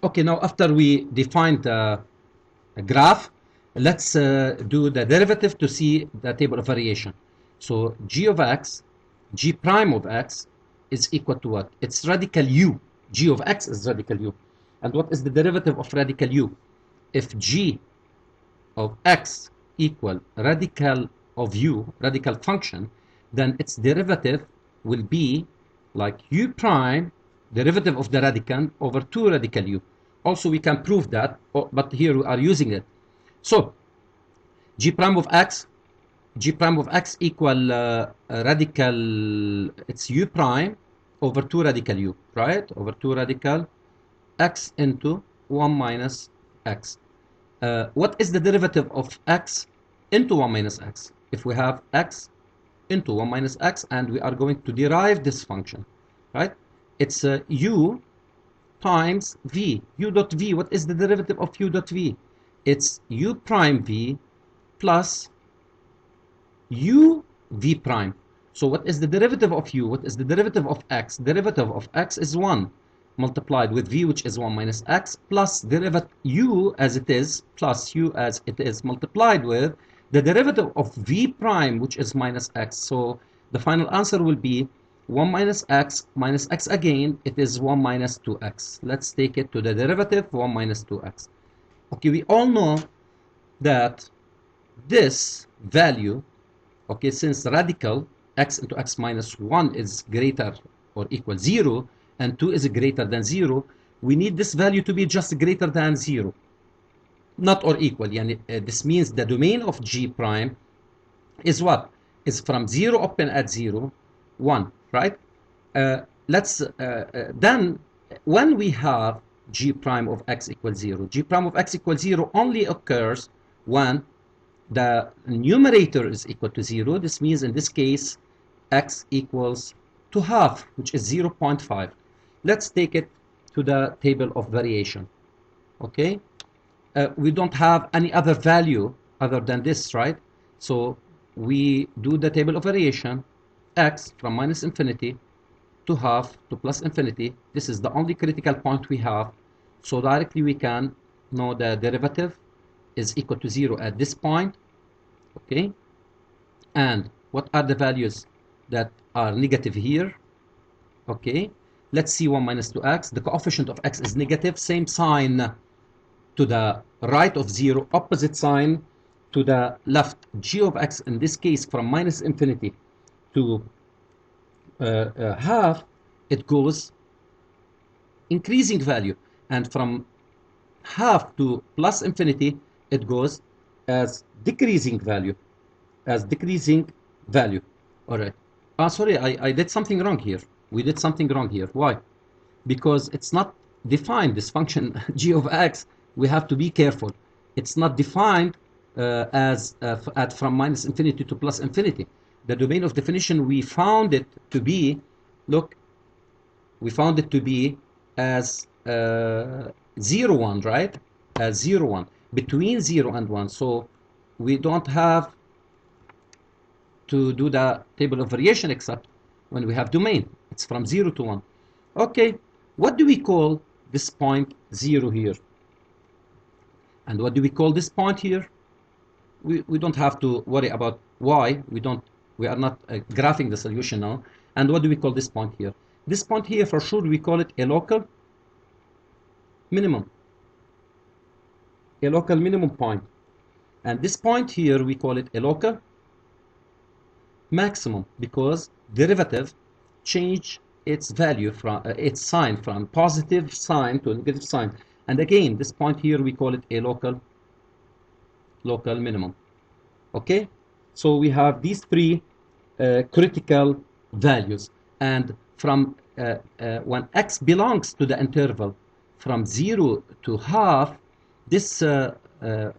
Okay, now after we defined the graph, let's do the derivative to see the table of variation. So g of x, g prime of x is equal to what? It's radical u. G of x is radical u. And what is the derivative of radical u? If g of x equal radical of u, radical function, then its derivative will be like u prime, derivative of the radicand over 2 radical u. Also, we can prove that, but here we are using it. So, g prime of x equal radical, it's u prime over 2 radical u, right? Over 2 radical x into 1 minus x. What is the derivative of x into 1 minus x? If we have x into 1 minus x and we are going to derive this function, right? It's u times v. U dot v, what is the derivative of u dot v? It's u prime v plus u v prime. So what is the derivative of u? What is the derivative of x? Derivative of x is 1 multiplied with v, which is 1 minus x, plus derivative u as it is, plus u as it is, multiplied with the derivative of v prime, which is minus x. So the final answer will be 1 minus x again, it is 1 minus 2x. Let's take it to the derivative, 1 minus 2x. Okay, we all know that this value, okay, since radical x into x minus 1 is greater or equal 0, and 2 is greater than 0, we need this value to be just greater than 0, not or equal. This means the domain of g prime is what? Is from 0 open at 0, 1, right? Then when we have g prime of x equals 0, g prime of x equals 0 only occurs when the numerator is equal to 0. This means in this case x equals to half, which is 0.5. Let's take it to the table of variation. Okay, we don't have any other value other than this, right? So we do the table of variation, x from minus infinity to half to plus infinity. This is the only critical point we have. So directly we can know the derivative is equal to 0 at this point. Okay, and what are the values that are negative here? Okay, let's see 1 minus 2x. The coefficient of x is negative, same sign to the right of 0, opposite sign to the left. G of x in this case from minus infinity to half, it goes increasing value, and from half to plus infinity it goes as decreasing value, all right. Sorry, I did something wrong here. We did something wrong here. Why? Because it's not defined, this function g of x. We have to be careful. It's not defined as at from minus infinity to plus infinity. The domain of definition, we found it to be, look, we found it to be as 0, 1, right? As 0, 1, between 0 and 1. So we don't have to do the table of variation except when we have domain. It's from 0 to 1. Okay, what do we call this point 0 here? And what do we call this point here? We don't have to worry about why. We are not graphing the solution now. And what do we call this point here? This point here, for sure, we call it a local minimum. A local minimum point. And this point here, we call it a local maximum, because derivative change its value from its sign from positive sign to a negative sign. And again, this point here, we call it a local minimum. Okay, so we have these three critical values, and from when x belongs to the interval from 0 to half, this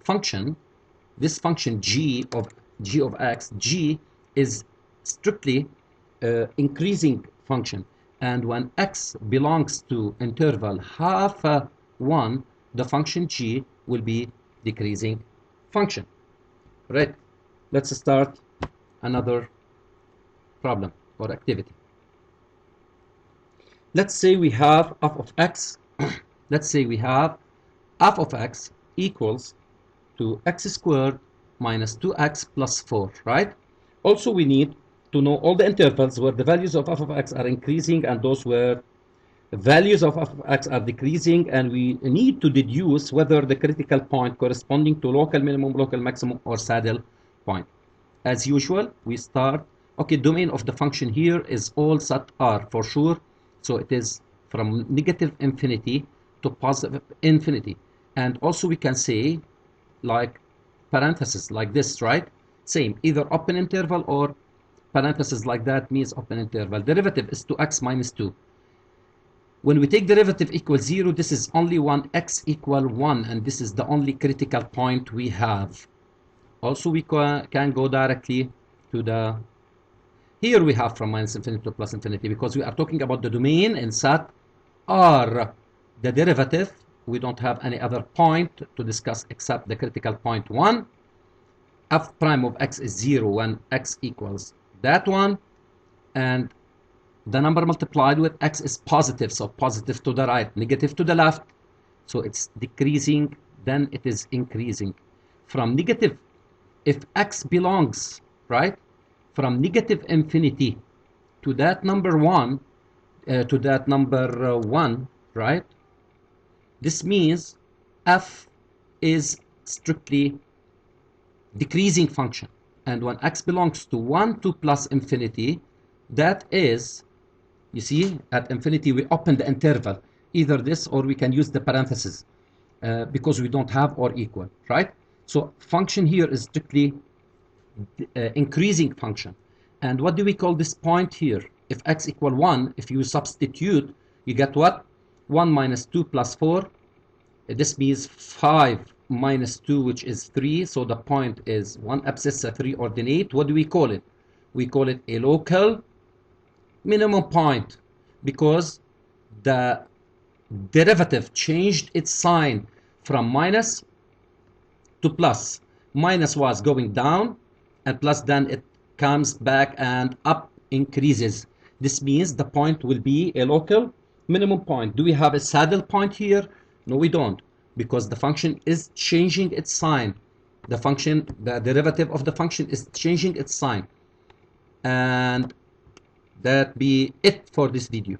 function g of x, g is strictly increasing function, and when x belongs to interval half 1, the function g will be decreasing function. Right, let's start another problem or activity. Let's say we have f of x let's say we have f of x equals to x squared minus 2x plus 4, right? Also, we need to know all the intervals where the values of f of x are increasing and those where the values of f of x are decreasing, and we need to deduce whether the critical point corresponding to local minimum, local maximum, or saddle point. As usual, we start, okay, domain of the function here is all set R for sure, so it is from negative infinity to positive infinity. And also we can say like parentheses like this, right? Same, either open interval or parentheses like that means open interval. Derivative is 2x minus 2. When we take derivative equals 0, this is only when x equal 1, and this is the only critical point we have. Also, we can go directly to the, here we have from minus infinity to plus infinity, because we are talking about the domain in set R. The derivative, we don't have any other point to discuss except the critical point 1. F prime of x is 0 when x equals that one, and the number multiplied with x is positive, so positive to the right, negative to the left, so it's decreasing, then it is increasing. From negative, if x belongs, right, from negative infinity to that number 1, right, this means f is strictly decreasing function. And when x belongs to 1 to plus infinity, that is, you see, at infinity we open the interval, either this or we can use the parentheses because we don't have or equal, right? So function here is strictly increasing function. And what do we call this point here? If x equal 1, if you substitute, you get what? 1 minus 2 plus 4. This means 5 minus 2, which is 3. So the point is 1 abscissa 3 ordinate. What do we call it? We call it a local minimum point, because the derivative changed its sign from minus to plus. Minus was going down, and plus then it comes back and up, increases. This means the point will be a local minimum point. Do we have a saddle point here? No, we don't, because the function is changing its sign. The function, the derivative of the function is changing its sign. And that be it for this video.